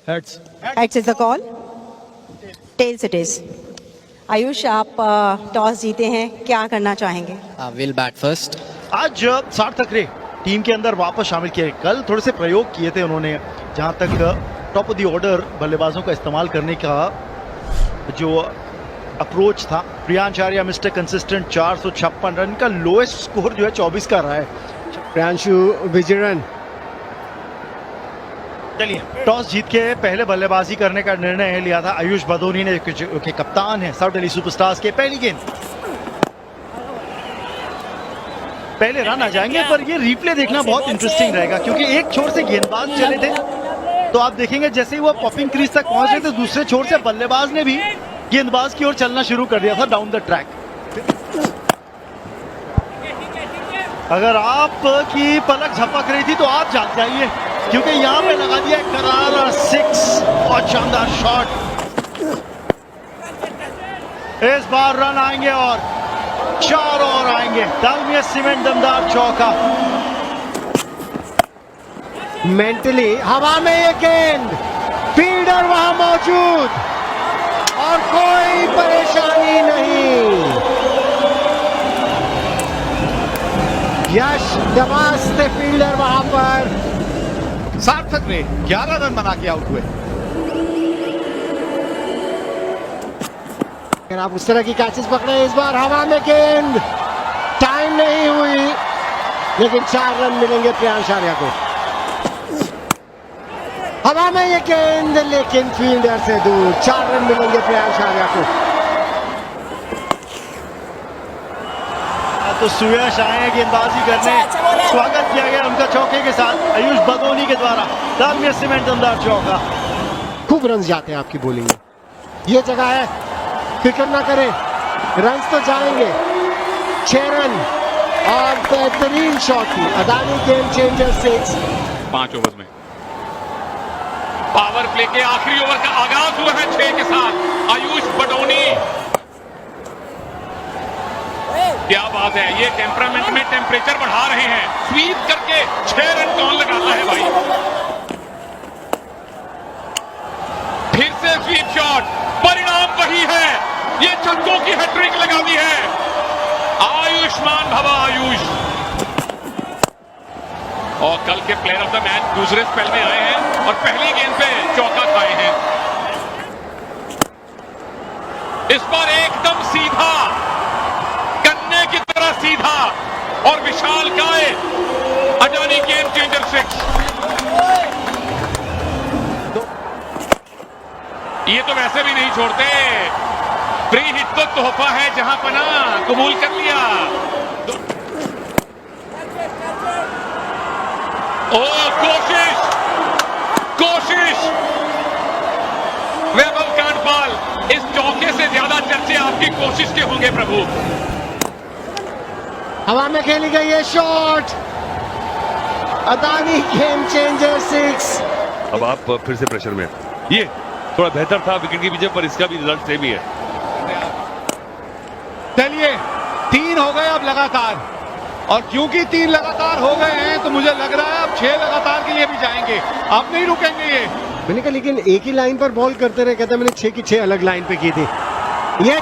Heads. Heads is the call. Tails it is. Ayush, आप toss जीते हैं, क्या करना चाहेंगे? We'll bat first. आज सार्थक रे टीम के अंदर वापस शामिल किए। कल थोड़े से प्रयोग किए थे उन्होंने, जहां तक टॉप ऑफ द ऑर्डर बल्लेबाजों का इस्तेमाल करने का जो अप्रोच था। प्रियांशार्या मिस्टर कंसिस्टेंट 456 रन का लोएस्ट स्कोर जो है 24 का रहा है। प्रियांशु विजयन चलिए, टॉस जीत के पहले बल्लेबाजी करने का निर्णय लिया था आयुष बदोनी ने, के कप्तान है साउथ दिल्ली सुपरस्टार्स के। पहली गेंद पहले रन आ जाएंगे, पर ये रिप्ले देखना बहुत इंटरेस्टिंग रहेगा क्योंकि एक छोर से गेंदबाज चले थे तो आप देखेंगे जैसे ही वो पॉपिंग क्रीज तक पहुंच रहे थे, दूसरे छोर से बल्लेबाज ने भी गेंदबाज की ओर चलना शुरू कर दिया था डाउन द ट्रैक। अगर आपकी पलक झपक रही थी तो आप जाग जाइए क्योंकि यहाँ पे लगा दिया करारा 6 और शानदार शॉट। इस बार रन आएंगे और 4 और आएंगे। दालमिया सीमेंट दमदार चौका। मेंटली हवा में ये गेंद, फील्डर वहां मौजूद और कोई परेशानी नहीं। यश दबास्ते फील्डर वहां पर। सार्थक ने 11 रन बना के आउट हुए। अगर आप उस तरह की कैचेस पकड़े, इस बार हवा में गेंद, टाइम नहीं हुई लेकिन 4 रन मिलेंगे प्रियांशार्या को। हवा में ये गेंद लेकिन फील्डर से दूर, 4 रन मिलेंगे प्रियांशार्या को। तो सुयश आए गेंदबाजी करने, स्वागत किया गया उनका चौके के साथ आयुष बदोनी के द्वारा। दालमिया सीमेंट दमदार चौका। खूब रन जाते हैं आपकी बॉलिंग में, ये जगह है, फिक्र ना करें, रन तो जाएंगे। 6 रन और बेहतरीन शॉट की अदानी गेम चेंजर 6। 5 ओवर में पावर प्ले के आखिरी ओवर का आगाज हुआ है 6 के साथ। आयुष बडोनी, क्या बात है, ये टेम्परामेंट में टेम्परेचर बढ़ा रहे हैं। स्वीप करके 6 रन कौन लगाता है भाई। फिर से स्वीप शॉट, परिणाम वही है, ये छक्कों की हैट्रिक लगा दी है। आयुष्मान भवा आयुष। और कल के प्लेयर ऑफ द मैच दूसरे स्पेल में आए हैं और पहली गेंद पे चौका खाए हैं। इस पर एकदम सीधा, कन्ने की तरह सीधा और विशाल काय, अडानी गेम चेंजर 6। ये तो वैसे भी नहीं छोड़ते, फ्री हिट तो तोहफा है जहां पना, कबूल कर लिया। ओ कोशिश वैभव कांडपाल, इस चौके से ज्यादा चर्चे आपकी कोशिश के होंगे प्रभु। हवा में खेली गई ये शॉट, अदानी गेम चेंजर 6। अब आप फिर से प्रेशर में, ये थोड़ा बेहतर था विकेट के पीछे, पर इसका भी रिजल्ट सेम ही है। चलिए 3 हो गए अब लगातार, और क्योंकि 3 लगातार हो गए हैं तो मुझे लग रहा है अब 6 लगातार के लिए भी जाएंगे, अब नहीं रुकेंगे ये। मैंने कहा लेकिन एक ही लाइन पर बॉल करते रहे, कहता मैंने 6 की 6 अलग लाइन पे की थी। ये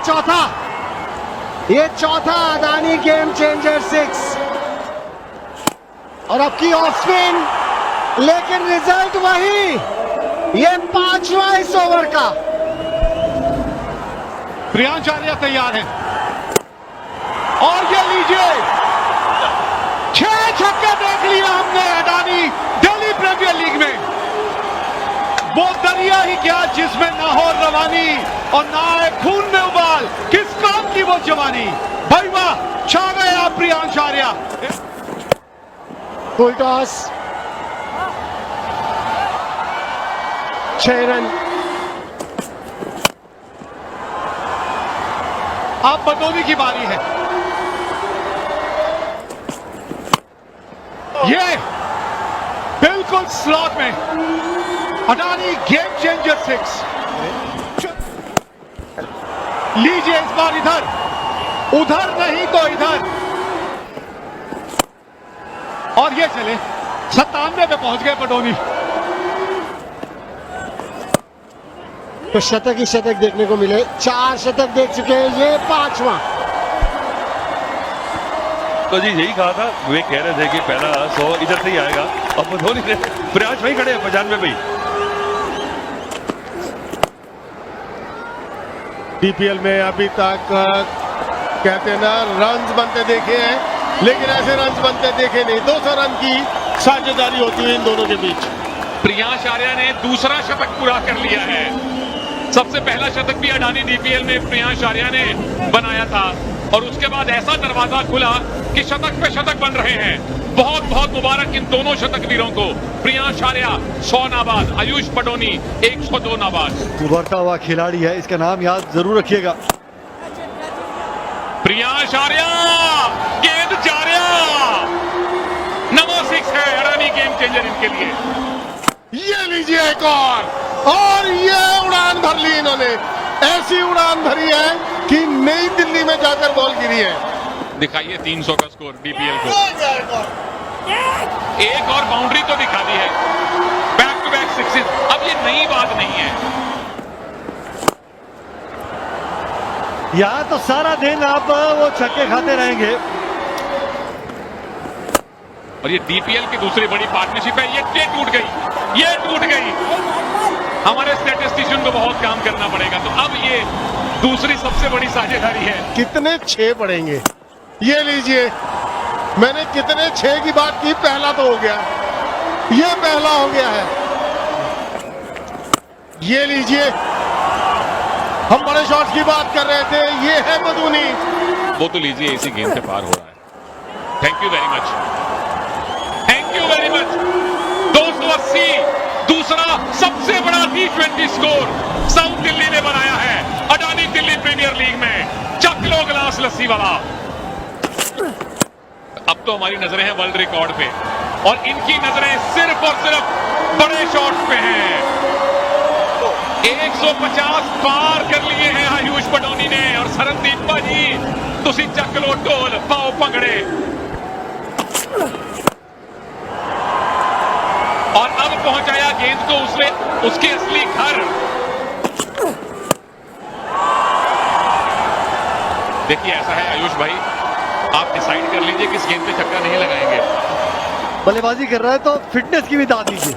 चौथा अदानी गेम चेंजर 6 और अब की ऑफ स्पिन, लेकिन रिजल्ट वही, ये 5वां इस ओवर का। प्रियांशार्या तैयार है और ये लीजिए 6 छक्के देख लिया हमने अडानी दिल्ली प्रीमियर लीग में। वो दरिया ही क्या जिसमें ना हो रवानी और ना आए खून में उबाल, किस काम की वो जवानी। भाई वाह, छा गए आप प्रियांशार्या। Full toss, 6 run. अब बदोनी की बारी है। ये बिल्कुल स्लॉट में अडानी गेम चेंजर 6। लीजिए इस बार इधर, उधर नहीं तो इधर, और ये चले 97 पे पहुंच गए बडोनी। तो शतक ही शतक देखने को मिले। 4 शतक देख चुके हैं, ये 5वां। तो जी यही कहा था, वे कह रहे थे कि पहला 100 इधर से ही आएगा। अब धोनी ने प्रयास वही खड़े हैं 95 में। डीपीएल में अभी तक कहते हैं ना रन्स बनते देखे हैं, लेकिन ऐसे रन्स बनते देखे नहीं। 200 रन की साझेदारी होती है इन दोनों के बीच। प्रियांश आर्या ने दूसरा शतक पूरा कर लिया है। सबसे पहला शतक भी अडानी डीपीएल में प्रियांश आर्या ने बनाया था और उसके बाद ऐसा दरवाजा खुला कि शतक पे शतक बन रहे हैं। बहुत बहुत मुबारक इन दोनों शतक वीरों को। प्रियांश आर्या 100 नाबाद, आयुष पटोनी 102 नाबाद। उभरता हुआ खिलाड़ी है, इसका नाम याद जरूर रखिएगा। प्रियांश आर्या, गेंद जार्या, नंबर 6 है अडानी गेम चेंजर इनके लिए। ये लीजिए एक और ये उड़ान भर ली इन्होंने। ऐसी उड़ान भरी है कि नई दिल्ली में जाकर बॉल गिरी है। दिखाइए 300 का स्कोर डीपीएल को। एक और बाउंड्री तो दिखा दी है, बैक टू बैक सिक्सेस। अब ये नई बात नहीं है। यहाँ तो सारा दिन आप वो छक्के खाते रहेंगे। और ये डीपीएल की दूसरी बड़ी पार्टनरशिप है। ये टूट गई, ये टूट गई। हमारे स्टैटिस्टिशियन को बहुत काम करना पड़ेगा। तो अब ये दूसरी सबसे बड़ी साझेदारी है। कितने 6 पड़ेंगे? ये लीजिए, मैंने कितने 6 की बात की, पहला तो हो गया, ये पहला हो गया है। ये लीजिए, हम बड़े शॉट्स की बात कर रहे थे, ये है बदूनी। वो तो लीजिए, इसी गेंद से पार हो रहा है। Thank you very much, thank you very much. 280 दूसरा सबसे बड़ा T20 स्कोर साउथ दिल्ली ने बनाया है अडानी दिल्ली प्रीमियर लीग में। चक लो गिलास लस्सी वाला। अब तो हमारी नजरें हैं वर्ल्ड रिकॉर्ड पे और इनकी नजरें सिर्फ और सिर्फ बड़े शॉट्स पे हैं। 150 पार कर लिए हैं आयुष पटोनी ने। और सरनदीप भाजी, तुसी चक लो ढोल, पाओ भंगड़े। और अब पहुंचाया गेंद को उसके असली घर। देखिए ऐसा है आयुष भाई, आप डिसाइड कर लीजिए किस गेंद पे छक्का नहीं लगाएंगे। बल्लेबाजी कर रहा है तो फिटनेस की भी दाद दीजिए।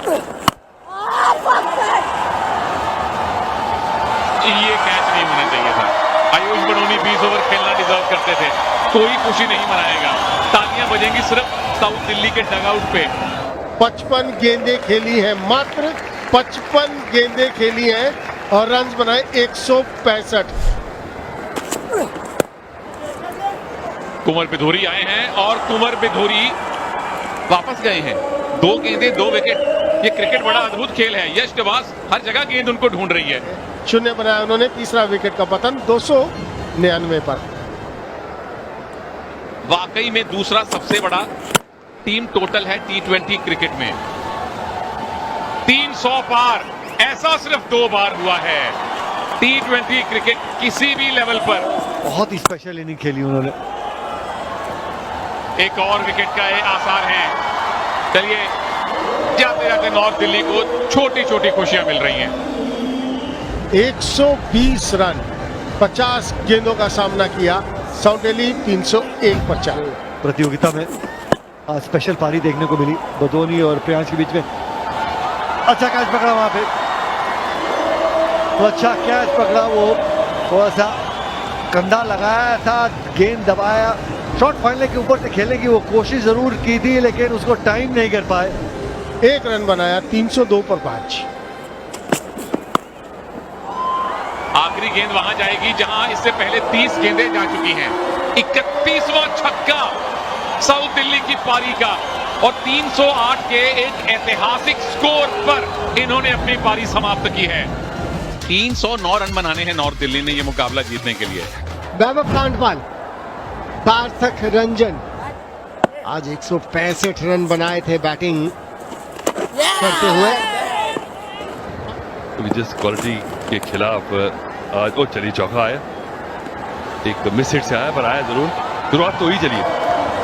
ये कैच नहीं होना चाहिए था। आयुष पटोनी 20 ओवर खेलना डिजर्व करते थे। कोई खुशी नहीं मनाएगा, तालियां बजेंगी सिर्फ साउथ दिल्ली के डगआउट पे। 55 गेंदें खेली हैं, मात्र 55 गेंदें खेली हैं और रन बनाए 165। कुंवर बिधूरी आए हैं और कुंवर बिधूरी वापस गए हैं। 2 गेंदें 2 विकेट। ये क्रिकेट बड़ा अद्भुत खेल है। यश निवास हर जगह गेंद उनको ढूंढ रही है। 0 बनाया उन्होंने। तीसरा विकेट का पतन 299 पर। वाकई में दूसरा सबसे बड़ा टीम टोटल है T20 क्रिकेट में। 300 पार ऐसा सिर्फ 2 बार हुआ है T20 क्रिकेट किसी भी लेवल पर। बहुत ही स्पेशल इनिंग खेली उन्होंने। एक और विकेट का ये आसार है। चलिए, जाते जाते नॉर्थ दिल्ली को छोटी छोटी खुशियां मिल रही हैं। 120 रन 50 गेंदों का सामना किया साउथ दिल्ली। 301 पर चल। प्रतियोगिता में स्पेशल पारी देखने को मिली बदोनी और प्रियांश के बीच में। अच्छा कैच पकड़ा वहां पे, तो अच्छा कैच पकड़ा। वो थोड़ा सा कंधा लगाया था, गेंद दबाया। शॉट फाइनल के ऊपर से खेलने की वो कोशिश जरूर की थी, लेकिन उसको टाइम नहीं कर पाए। 1 रन बनाया 302 पर 5। आखिरी गेंद वहां जाएगी जहां इससे पहले 30 गेंदें जा चुकी हैं। 31वां छक्का साउथ दिल्ली की पारी का और 308 के एक ऐतिहासिक स्कोर पर इन्होंने अपनी पारी समाप्त की है। 309 रन बनाने हैं नॉर्थ दिल्ली ने ये मुकाबला जीतने के लिए। वैभव कांडपाल, सार्थक रंजन आज 165 रन बनाए थे बैटिंग करते हुए। जिस क्वालिटी के खिलाफ आज वो चली चौका आया, एक मिस हिट से आया पर आया जरूर। शुरुआत तो ही चली,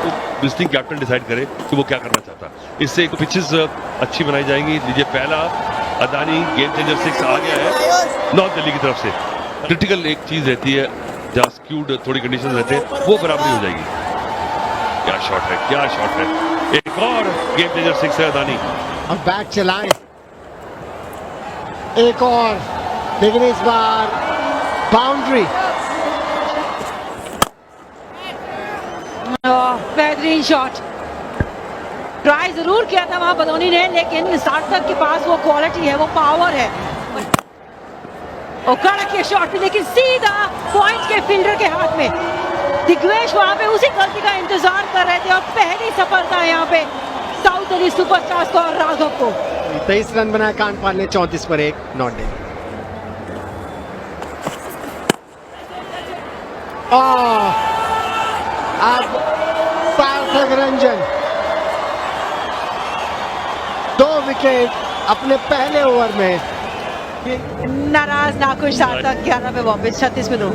तो विजिटिंग कैप्टन डिसाइड करे कि वो क्या करना चाहता। इससे एक पिचेस अच्छी बनाई जाएंगी। लीजिए पहला अदानी गेम चेंजर 6 आ गया है नॉर्थ दिल्ली की तरफ से। क्रिटिकल एक चीज रहती है जहां स्क्यूड थोड़ी कंडीशन रहते हैं, वो बराबरी हो जाएगी। क्या शॉट है, क्या शॉट है। एक और गेम चेंजर 6 है अदानी। अब बैट चलाएं, एक और, लेकिन इस बार बाउंड्री। बेहतरीन शॉट। ट्राई जरूर किया था वहां बदौनी ने, लेकिन सार्थक के पास वो क्वालिटी है, वो पावर है। और कड़क ये शॉट भी, लेकिन सीधा पॉइंट के फील्डर के हाथ में। दिग्वेश वहां पे उसी गलती का इंतजार कर रहे थे और पहली सफलता यहाँ पे साउथ दिल्ली सुपरस्टार्स को और राघव को। 23 रन बनाए कांडपाल ने, 34 पर 1 नॉट डे। अब सार्थक रंजन 2 विकेट अपने पहले ओवर में। नाराज नाखुश सार्थक 11 पे वापस, 36 पे 2।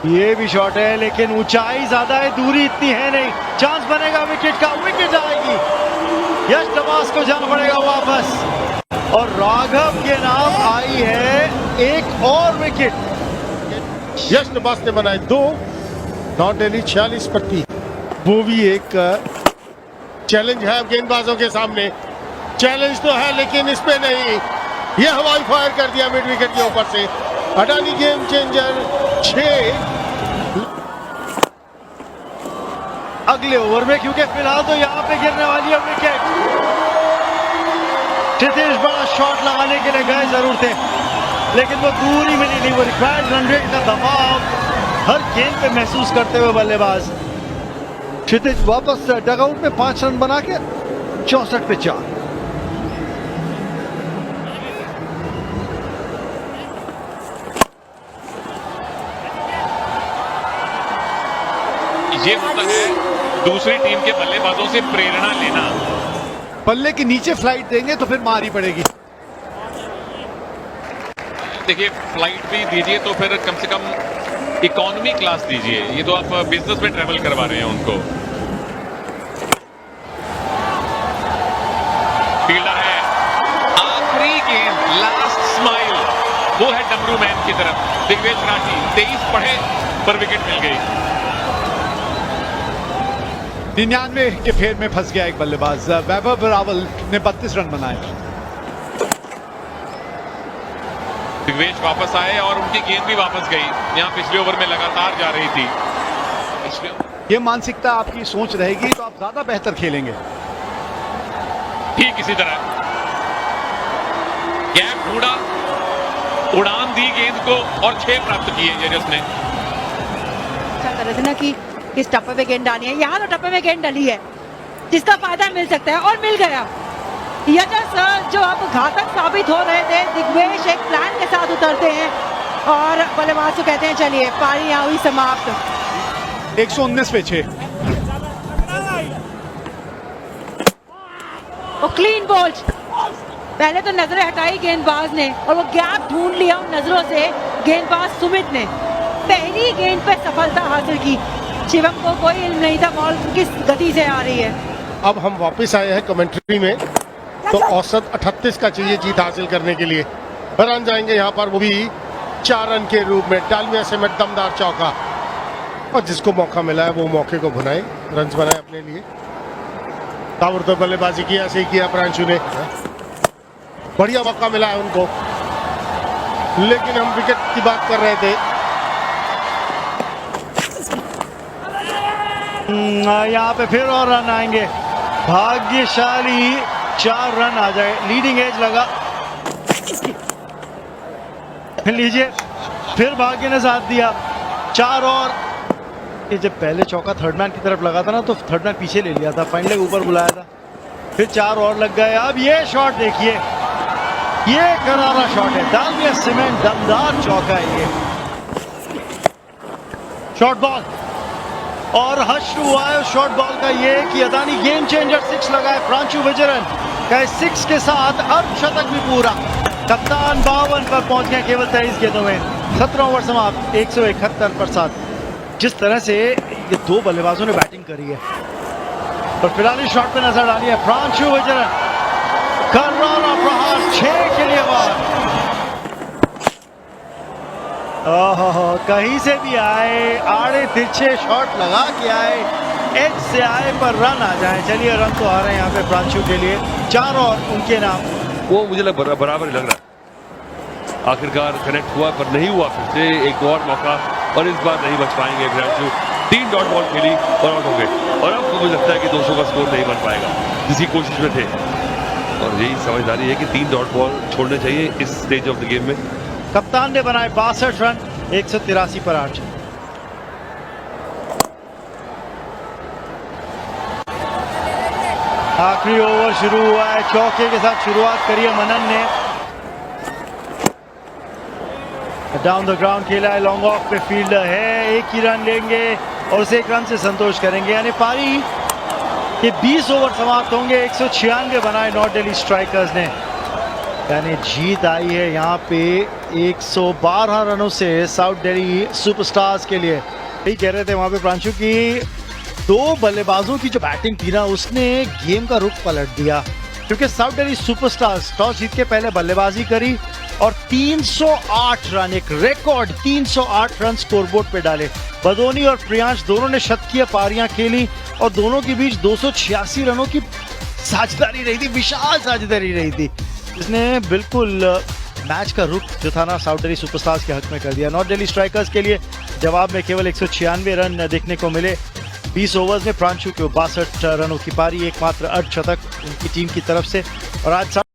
ये भी शॉट है, लेकिन ऊंचाई ज्यादा है, दूरी इतनी है नहीं। चांस बनेगा विकेट का, विकेट आएगी। यश नवाज को जाना पड़ेगा वापस और राघव के नाम आई है एक और विकेट। यश नवाज ने बनाए 2, नॉर्थ दिल्ली 46 पर 3। वो भी एक चैलेंज है गेंदबाजों के सामने। चैलेंज तो है लेकिन इस पे नहीं, ये हवाई फायर कर दिया मिड विकेट के ऊपर से। Adani game changer 6। अगले ओवर में, क्योंकि फिलहाल तो यहाँ पे गिरने वाली है विकेट। क्षितिज बड़ा शॉट लगाने के लिए गए जरूर थे, लेकिन वो दूरी मिली नहीं। वो रिक्वायर्ड रन रेट का दबाव हर गेंद पे महसूस करते हुए बल्लेबाज क्षितिज वापस डगआउट में 5 रन बना के 64 पे 4। ये होता है दूसरी टीम के बल्लेबाजों से प्रेरणा लेना। पल्ले के नीचे फ्लाइट देंगे तो फिर मार ही पड़ेगी। देखिए, फ्लाइट भी दीजिए तो फिर कम से कम इकोनॉमी क्लास दीजिए। ये तो आप बिजनेस में ट्रेवल करवा रहे हैं उनको। फील्डर है, आखिरी गेंद, लास्ट स्माइल, वो है डमरू मैन की तरफ। दिग्वेश राठी 23 पढ़े पर विकेट मिल गई। 99 के फेर में फंस गया एक बल्लेबाज। वैभव रावल ने 32 रन बनाए। दिग्वेश वापस आए और उनकी गेंद भी वापस गई। यहाँ पिछले ओवर में लगातार जा रही थी। ये मानसिकता आपकी सोच रहेगी तो आप ज्यादा बेहतर खेलेंगे। ठीक इसी तरह गैप ढूंढा, उड़ान दी गेंद को और 6 प्राप्त किए यजस ने। अच्छा कर रहे थे ना कि इस टप्पे पे गेंद डाली है, यहाँ तो टप्पे में गेंद डली है जिसका फायदा मिल सकता है और मिल गया। यजस जो अब घातक साबित हो रहे थे, दिग्वेश एक प्लान के साथ उतरते हैं और बल्लेबाज को कहते हैं चलिए पारी यहाँ हुई समाप्त। 119 पे 6। वो क्लीन बोल्ड, पहले तो नजरें हटाई गेंदबाज ने और वो गैप ढूंढ लिया उन नजरों से गेंदबाज सुमित ने। पहली गेंद पे सफलता हासिल की। शिवम को कोई इल्म नहीं था बॉल किस गति से आ रही है। अब हम वापस आए हैं कमेंट्री में, तो औसत 38 का चाहिए जीत हासिल करने के लिए। रन जाएंगे यहाँ पर, वो भी 4 रन के रूप में। डालमिया से में दमदार चौका, और जिसको मौका मिला है वो मौके को भुनाए, रन बनाए अपने लिए। ताबड़तोड़ बल्लेबाजी की, ऐसे ही किया प्रांशु ने। बढ़िया मौका मिला है उनको, लेकिन हम विकेट की बात कर रहे थे। यहाँ पे फिर और रन आएंगे। भाग्यशाली 4 रन आ जाए। लीडिंग एज लगा, लीजिए फिर भाग्य ने साथ दिया। 4 और। ये जब पहले चौका थर्ड मैन की तरफ लगा था ना, तो थर्ड मैन पीछे ले लिया था, फाइनल ऊपर बुलाया था, फिर 4 और लग गए। अब ये शॉट देखिए, ये करारा शॉट है। डालमिया सीमेंट दमदार चौका है ये। शॉर्ट बॉल और हर्ष हुआ है शॉर्ट बॉल का ये कि अदानी गेम चेंजर 6 लगाए। प्रांशु विजयन का 6 के साथ अर्धशतक भी पूरा। कप्तान 52 पर पहुंच गए केवल 23 गेंदों में। 17 ओवर समाप्त, 171 पर 7। जिस तरह से ये 2 बल्लेबाजों ने बैटिंग करी है, और फिलहाल शॉट पे नजर डाली है प्रांशु विजयन, करारा प्रहार 6 के लिए बाहर। ओहो, कहीं से भी आए, आड़े तिरछे शॉट लगा के आए, एज से आए पर रन आ जाए। चलिए रन तो आ रहे हैं यहाँ पे प्रांशु के लिए, 4 और उनके नाम। वो मुझे बराबर ही लग रहा है, आखिरकार कनेक्ट हुआ पर नहीं हुआ। फिर से एक और मौका और इस बार नहीं बच पाएंगे प्रांशु। 3 डॉट बॉल खेली और आउट हो गए, और अब मुझे लगता है कि 200 का स्कोर नहीं बन पाएगा, जिसकी कोशिश में थे। और यही समझदारी है कि 3 डॉट बॉल छोड़ने चाहिए इस स्टेज ऑफ द गेम में। कप्तान ने बनाए 62 रन 183 पर 8। आखिरी ओवर शुरू हुआ है, चौके के साथ शुरुआत करी है मनन ने। डाउन द ग्राउंड खेला है, लॉन्ग ऑफ पे फील्डर है, एक ही रन लेंगे और उसे 1 रन से संतोष करेंगे। यानी पारी के 20 ओवर समाप्त होंगे, 196 बनाए नॉर्थ दिल्ली स्ट्राइकर्स ने। यानी जीत आई है यहाँ पे 112 रनों से साउथ दिल्ली सुपरस्टार्स के लिए। यही कह रहे थे वहां पे प्रांशु की 2 बल्लेबाजों की जो बैटिंग थी ना, उसने गेम का रुख पलट दिया, क्योंकि साउथ दिल्ली सुपरस्टार्स टॉस जीत के पहले बल्लेबाजी करी और 308 रन, एक रिकॉर्ड 308 रन स्कोरबोर्ड पे डाले। बदोनी और प्रियांश दोनों ने शतकीय पारियां खेली और दोनों के बीच 286 रनों की साझेदारी रही थी, विशाल साझेदारी रही थी, जिसने बिल्कुल मैच का रुख जो था ना साउथ दिल्ली सुपरस्टार्स के हक में कर दिया। नॉर्थ दिल्ली स्ट्राइकर्स के लिए जवाब में केवल 196 रन देखने को मिले। 20 ओवर्स में प्रांशु के 62 रनों की पारी, एकमात्र अर्धशतक उनकी टीम की तरफ से। और आज